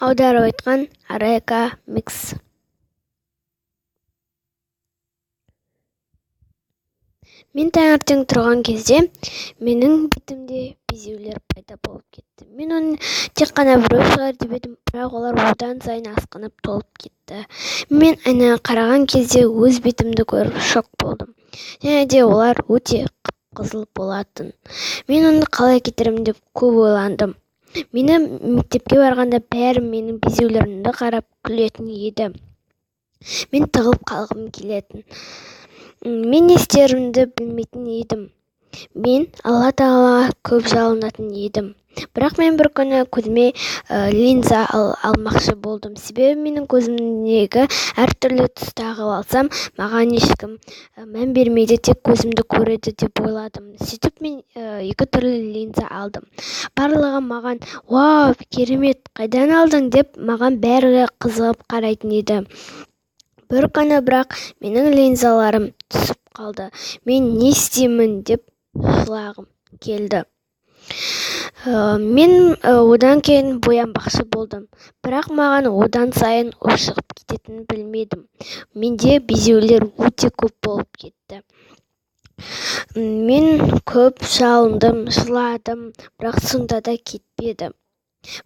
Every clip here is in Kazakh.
Аударып айтқан Арека Микс. Мен таңертең тұрған кезде менің бетімде безеулер пайда болып кетті. Мен оны тек қана біреу шығар деп едім, бірақ олар одан сайын асқынып толып кетті. Мен айнаға қараған кезде өз бетімді көріп шок болдым. Және де олар өте қып-қызыл болатын. Мен оны қалай кетіремін деп көп ойландым. Мені мектепке барғанда бәрі менің безеулерімді қарап күлетін еді. Мен тығылып қалғым келетін. Мен не істерімді білмейтін едім. Мен Алла тағалаға көп жалынатын едім. Бірақ мен бір күні көзіме линза алмақшы болдым. Себебі менің көзімдегі әртүрлі түс тағып алсам, маған ешкім мән бермейді, тек көзімді көреді деп ойладым. Сөйтіп мен 2 түрлі линза алдым. Барлығы маған «Вау, керемет, қайдан алдың?» деп маған бәрі қызығып қарайтын еді. Бір күні бірақ менің линзаларым түсіп қалды. Мен не істеймін деп жылағым келді. Мен одан кейін боянбақшы болдым. Бірақ маған одан сайын ушығып кететінін білмедім. Менде безеулер өте көп болып кетті. Мен көп жалындым, жыладым, бірақ сонда да кетпеді.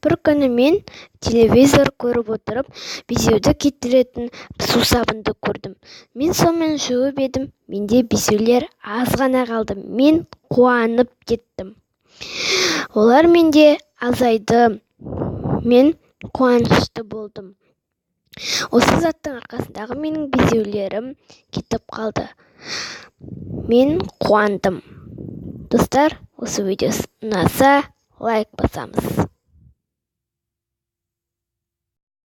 Бір күні мен телевизор көріп отырып, безеуді кетіретін сусабынды көрдім. Мен сонымен жуып едім, менде безеулер аз ғана қалды. Мен қуанып кеттім. Олар менде азайды. Мен қуанышты болдым. Осы заттың арқасындағы менің безеулерім кетіп қалды. Мен қуандым. Достар, осы видео ұнаса, лайк басамыз.